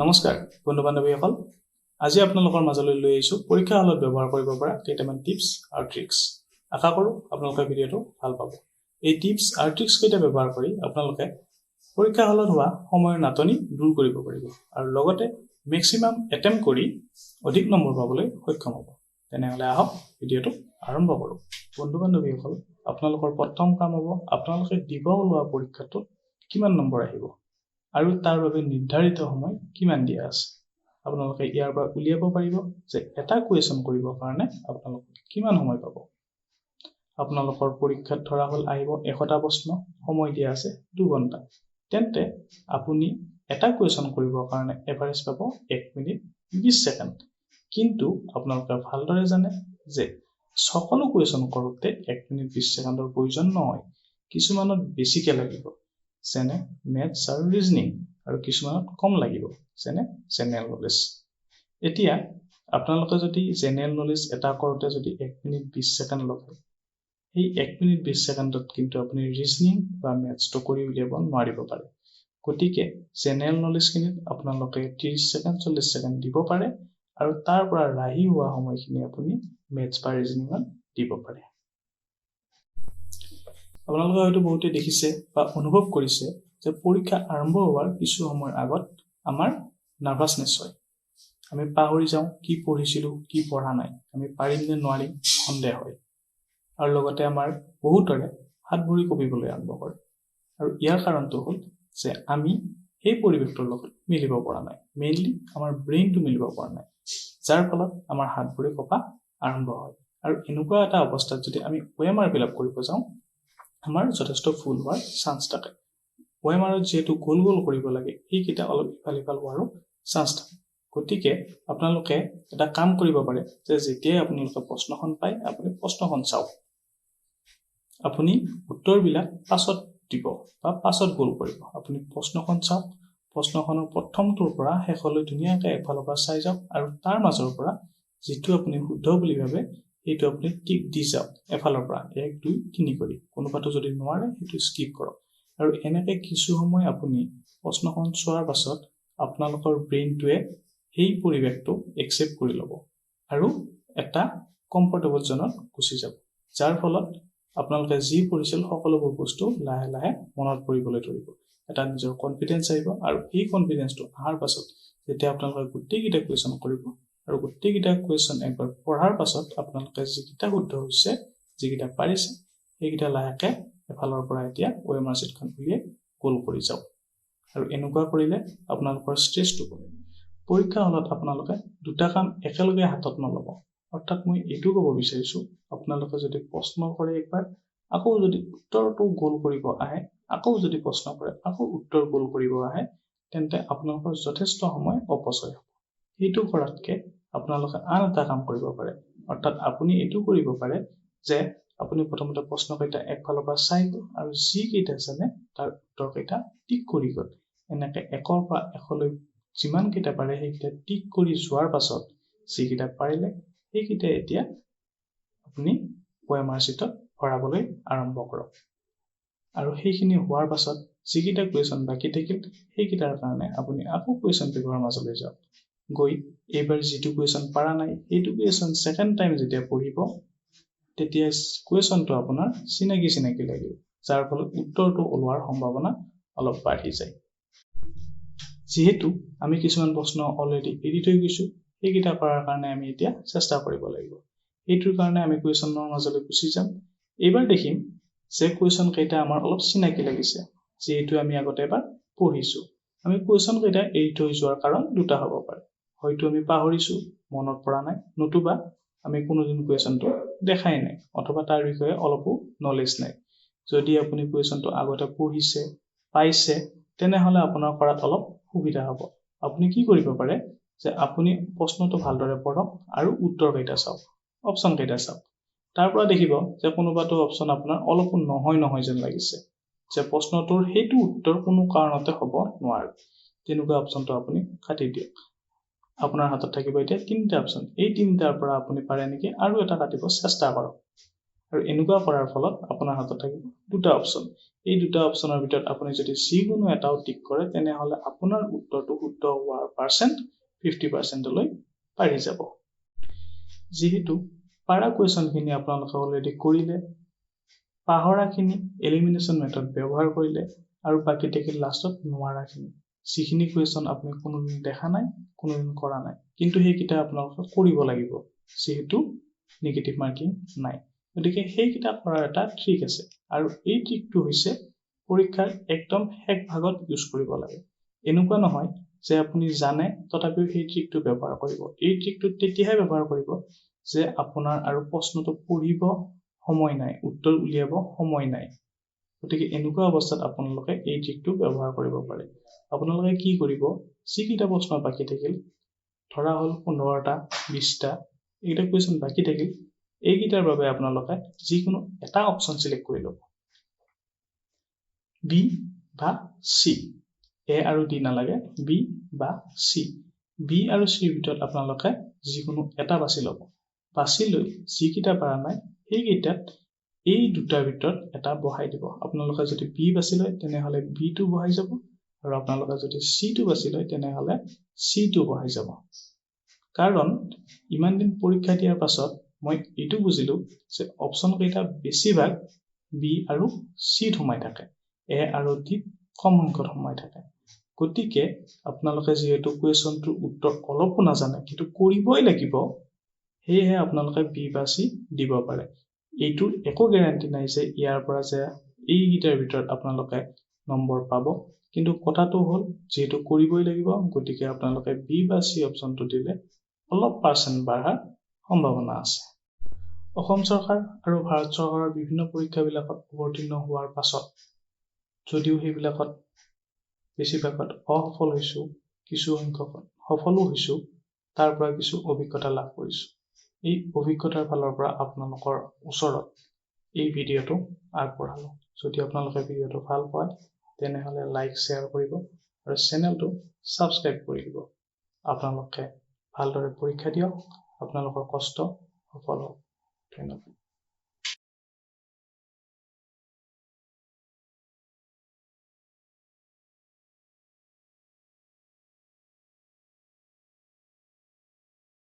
নমস্কাৰ বন্ধু বান্ধৱীসকল আজি আপোনালোকৰ মাজলৈ লৈ আহিছো পৰীক্ষা হলত ব্যৱহাৰ কৰিব পৰা কেইটামান টিপছ আৰু ট্ৰিক্স আশা কৰো আপোনালোকে ভিডিঅটো ভাল পাব এই টিপছ আৰু ট্ৰিক্স কেইটা ব্যৱহাৰ কৰি আপোনালোকে পৰীক্ষা হলত হোৱা সময়ৰ নাটনি দূৰ কৰিব পাৰিব আৰু লগতে মেক্সিমাম এটেম্প কৰি অধিক নম্বৰ পাবলৈ সক্ষম হ'ব তেনেহলে আহক ভিডিঅটো আৰম্ভ কৰো বন্ধু বান্ধৱীসকল আপোনালোকৰ প্ৰথম কাম হ'ব আপোনালোকে দিব ওলোৱা পৰীক্ষাটোত কিমান নম্বৰ আহিব আৰু তাৰ বাবে নিৰ্ধাৰিত সময় কিমান দিয়া আছে আপোনালোকে ইয়াৰ পৰা উলিয়াব পাৰিব যে এটা কোৱেশ্চন কৰিবৰ কাৰণে আপোনালোকে কিমান সময় পাব আপোনালোকৰ পৰীক্ষাত ধৰা হল আহিব 100টা প্ৰশ্ন সময় দিয়া আছে 2 ঘণ্টা তেন্তে আপুনি এটা কোৱেশ্চন কৰিবৰ কাৰণে এভাৰেজ পাব 1 মিনিট 20 সেকেন্ড কিন্তু আপোনালোকে ভালদৰে জানে যে সকলো কোৱেশ্চন কৰোতে 1 মিনিট 20 সেকেন্ডৰ প্ৰয়োজন নহয় কিছুমানত বেছিকৈ লাগিব যেনে মেথছ আৰু ৰিজনিং আৰু কিছুমানত কম লাগিব যেনে জেনেৰেল নলেজ এতিয়া আপোনালোকে যদি জেনেৰেল নলেজ এটা কৰোতে যদি 1 মিনিট 20 সেকেন্ড লগায় এই 1 মিনিট 20 সেকেন্ডত কিন্তু আপুনি ৰিজনিং বা মেথছটো কৰি উলিয়াব নোৱাৰিব পাৰে গতিকে জেনেৰেল নলেজখিনিত আপোনালোকে 30 সেকেন্ড 40 সেকেন্ড দিব পাৰে আৰু তাৰ পৰা ৰাহি হোৱা সময়খিনি আপুনি মেথছ বা ৰিজনিঙত দিব পাৰে আপোনালোকে হয়তো বহুতে দেখিছে বা অনুভৱ কৰিছে যে পৰীক্ষা আৰম্ভ হোৱাৰ কিছু সময়ৰ আগত আমাৰ নাৰ্ভাছনেছ হয় আমি পাহৰি যাওঁ কি পঢ়িছিলো কি পঢ়া নাই আমি পাৰিম নে নোৱাৰিম সন্দেহ হয় আৰু লগতে আমাৰ বহুতৰে হাত ভৰি কঁপিবলৈ আৰম্ভ কৰে আৰু ইয়াৰ কাৰণটো হ'ল যে আমি এই পৰিৱেশটোৰ লগত মিলিব পৰা নাই মেইনলি আমাৰ ব্ৰেইনটো মিলিব পৰা নাই যাৰ ফলত আমাৰ হাত ভৰি কঁপা আৰম্ভ হয় আৰু এনেকুৱা এটা অৱস্থাত যদি আমি OMR ফিল আপ কৰিব যাওঁ আমাৰ যথেষ্ট ভুল হোৱাৰ চান্স থাকে OMR যেহেতু গোল গোল কৰিব লাগে এইকেইটা অলপ ইফাল সিফাল হোৱাৰো চান্স থাকে গতিকে আপোনালোকে এটা কাম কৰিব পাৰে যে যেতিয়াই আপোনালোকে প্ৰশ্নখন পায় আপুনি প্ৰশ্নখন চাওক আপুনি উত্তৰবিলাক পাছত দিব বা পাছত গোল কৰিব আপুনি প্ৰশ্নখন চাওক প্ৰশ্নখনৰ প্ৰথমটোৰ পৰা শেষলৈ ধুনীয়াকৈ এফালৰ পৰা চাই যাওক আৰু তাৰ মাজৰ পৰা যিটো আপুনি শুদ্ধ বুলি ভাবে সেইটো আপুনি টিক দি যাওক এফালৰ পৰা 1 2 3 কৰি কোনোবাটো যদি নোৱাৰে সেইটো স্কিপ কৰক আৰু এনেকৈ কিছু সময় আপুনি প্ৰশ্নখন চোৱাৰ পাছত আপোনালোকৰ ব্ৰেইনটোৱে সেই পৰিৱেশটো একচেপ্ট কৰি ল'ব আৰু এটা কমফৰ্টেবল জোনত গুচি যাব যাৰ ফলত আপোনালোকে যি পঢ়িছিল সকলোবোৰ বস্তু লাহে লাহে মনত পৰিবলৈ ধৰিব এটা নিজৰ কনফিডেন্স আহিব আৰু এই কনফিডেন্সটো অহাৰ পাছত যেতিয়া আপোনালোকে গোটেইকেইটা কুৱেশ্যন কৰিব আৰু গোটেইকেইটা কুৱেশ্যন একবাৰ পঢ়াৰ পাছত আপোনালোকে যিকেইটা শুদ্ধ হৈছে যিকেইটা পাৰিছে সেইকেইটা লাহেকৈ এফালৰ পৰা এতিয়া OMR চিটখন উলিয়াই গোল কৰি যাওক আৰু এনেকুৱা কৰিলে আপোনালোকৰ ষ্ট্ৰেছটো কমিব পৰীক্ষা হলত আপোনালোকে দুটা কাম একেলগে হাতত নল'ব অৰ্থাৎ মই এইটো ক'ব বিচাৰিছো আপোনালোকে যদি প্ৰশ্ন কৰে একবাৰ আকৌ যদি উত্তৰটো গোল কৰিব আহে আকৌ যদি প্ৰশ্ন কৰে আকৌ উত্তৰ গোল কৰিব আহে তেন্তে আপোনালোকৰ যথেষ্ট সময় অপচয় হ'ব এইটো কৰাতকৈ আপোনালোকে আন এটা কাম কৰিব পাৰে অৰ্থাৎ আপুনি এইটো কৰিব পাৰে যে আপুনি প্ৰথমতে প্ৰশ্নকেইটা একফালৰ পৰা চাই গ'ল আৰু যিকেইটা জানে তাৰ উত্তৰকেইটা টিক কৰি গ'ল এনেকৈ 1ৰ পৰা 1লৈ যিমান কেইটা পাৰে সেইকেইটা টিক কৰি যোৱাৰ পাছত যিকেইটা পাৰিলে সেইকেইটা এতিয়া আপুনি OMR চিটত ভৰাবলৈ আৰম্ভ কৰক আৰু সেইখিনি হোৱাৰ পাছত যিকেইটা কুৱেশ্যন বাকী থাকিল সেইকেইটাৰ কাৰণে আপুনি আকৌ কুৱেশ্যন পেপাৰৰ মাজলৈ যাওক গৈ এইবাৰ যিটো কুৱেশ্যন পাৰা নাই সেইটো কুৱেশ্যন ছেকেণ্ড টাইম যেতিয়া পঢ়িব তেতিয়া কুৱেশ্যনটো আপোনাৰ চিনাকি লাগিব যাৰ ফলত উত্তৰটো ওলোৱাৰ সম্ভাৱনা অলপ বাঢ়ি যায় যেহেতু আমি কিছুমান প্ৰশ্ন অলৰেডি এৰি থৈ গৈছো সেইকেইটা কৰাৰ কাৰণে আমি এতিয়া চেষ্টা কৰিব লাগিব এইটোৰ কাৰণে আমি কুৱেশ্যনৰ মাজলৈ গুচি যাম এইবাৰ দেখিম যে কুৱেশ্যন কেইটা আমাৰ অলপ চিনাকি লাগিছে যেহেতু আমি আগতে এবাৰ পঢ়িছো আমি কুৱেশ্যন কেইটা এৰি থৈ যোৱাৰ কাৰণ দুটা হ'ব পাৰে হয়তো আমি পাহৰিছো মনত পৰা নাই নতুবা আমি কোনোদিন কুৱেশ্যনটো দেখাই নাই অথবা তাৰ বিষয়ে অলপো নলেজ নাই যদি আপুনি কুৱেশ্যনটো আগতে পঢ়িছে পাইছে তেনেহলে আপোনাৰ কৰাত অলপ সুবিধা হ'ব আপুনি কি কৰিব পাৰে যে আপুনি প্ৰশ্নটো ভালদৰে পঢ়ক আৰু উত্তৰ কেইটা চাওক অপচন কেইটা চাওক তাৰ পৰা দেখিব যে কোনোবাটো অপচন আপোনাৰ অলপো নহয় যেন লাগিছে যে প্ৰশ্নটোৰ সেইটো উত্তৰ কোনো কাৰণতে হ'ব নোৱাৰে তেনেকুৱা অপচনটো আপুনি কাটি দিয়ক আপোনাৰ হাতত থাকিব এতিয়া 3টা অপচন এই 3টাৰ পৰা আপুনি পাৰে নেকি আৰু এটা কাটিব চেষ্টা কৰক আৰু এনেকুৱা কৰাৰ ফলত আপোনাৰ হাতত থাকিব দুটা অপশ্যন। এই দুটা অপশ্যনৰ ভিতৰত আপুনি যদি যিকোনো এটাও টিক কৰে তেনেহ'লে আপোনাৰ উত্তৰটো শুদ্ধ হোৱাৰ পাৰ্চেণ্ট 50%লৈ বাঢ়ি যাব। যিহেতু পাৰা কুৱেশ্যনখিনি আপোনালোকে অলৰেডি কৰিলে, পাহৰাখিনি এলিমিনেশ্যন মেথড ব্যৱহাৰ কৰিলে, আৰু বাকী থাকিল লাষ্টত নোৱাৰাখিনি, যিখিনি কুৱেশ্যন আপুনি কোনোদিন দেখা নাই, কোনোদিন কৰা নাই, কিন্তু সেইকেইটা আপোনালোকে কৰিব লাগিব যিহেতু নিগেটিভ মাৰ্কিং নাই। গতিকে সেইকেইটা কৰাৰ এটা ট্ৰিক আছে, আৰু এই ট্ৰিকটো হৈছে পৰীক্ষাৰ একদম শেষ ভাগত ইউজ কৰিব লাগে। এনেকুৱা নহয় যে আপুনি জানে তথাপিও সেই ট্ৰিকটো ব্যৱহাৰ কৰিব। এই ট্ৰিকটো তেতিয়াহে ব্যৱহাৰ কৰিব যে আপোনাৰ আৰু প্ৰশ্নটো পঢ়িব সময় নাই, উত্তৰ উলিয়াব সময় নাই। গতিকে এনেকুৱা অৱস্থাত আপোনালোকে এই ট্ৰিকটো ব্যৱহাৰ কৰিব পাৰে। আপোনালোকে কি কৰিব, যিকেইটা প্ৰশ্ন বাকী থাকিল, ধৰা হ'ল 15টা 20টা এইকেইটা কুৱেশ্যন বাকী থাকিল, এইকেইটাৰ বাবে আপোনালোকে যিকোনো এটা অপশ্যন চিলেক্ট কৰি ল'ব, বি বা চি। এ আৰু ডি নালাগে, বি বা চি। বি আৰু চিৰ ভিতৰত আপোনালোকে যিকোনো এটা বাছি ল'ব। বাছি লৈ যিকেইটা পৰা নাই সেইকেইটাত এই দুটাৰ ভিতৰত এটা বহাই দিব। আপোনালোকে যদি বি বাছি লয় তেনেহ'লে বিটো বহাই যাব, আৰু আপোনালোকে যদি চিটো বাছি লয় তেনেহ'লে চিটো বহাই যাব। কাৰণ ইমান দিন পৰীক্ষা দিয়াৰ পাছত মই এইটো বুজিলো যে অপশ্যন কেইটা বেছিভাগ বি আৰু চিত সোমাই থাকে, এ আৰু ডিত কম সংখ্যক সোমাই থাকে। গতিকে আপোনালোকে যিহেতু কুৱেশ্যনটোৰ উত্তৰ অলপো নাজানে কিন্তু কৰিবই লাগিব, সেয়েহে আপোনালোকে বি বা চি দিব পাৰে। এইটোৰ একো গেৰাণ্টি নাই যে ইয়াৰ পৰা যে এইকেইটাৰ ভিতৰত আপোনালোকে নম্বৰ পাব, কিন্তু কথাটো হ'ল যিহেতু কৰিবই লাগিব, গতিকে আপোনালোকে বি বা চি অপশ্যনটো দিলে অলপ পাৰ্চেণ্ট বঢ়াৰ সম্ভাৱনা আছে। অসম চৰকাৰ আৰু ভাৰত চৰকাৰৰ বিভিন্ন পৰীক্ষাবিলাকত অৱতীৰ্ণ হোৱাৰ পাছত যদিও সেইবিলাকত বেছিভাগত অসফল হৈছোঁ, কিছু সংখ্যক সফলো হৈছোঁ, তাৰ পৰা কিছু অভিজ্ঞতা লাভ কৰিছোঁ। এই অভিজ্ঞতাৰ ফালৰ পৰা আপোনালোকৰ ওচৰত এই ভিডিঅ'টো আগবঢ়ালোঁ। যদি আপোনালোকে ভিডিঅ'টো ভাল পায় তেনেহ'লে লাইক শ্বেয়াৰ কৰিব আৰু চেনেলটো ছাবস্ক্ৰাইব কৰি দিব। আপোনালোকে ভালদৰে পৰীক্ষা দিয়ক, আপোনালোকৰ কষ্ট সফল হওক। ধন্যবাদ।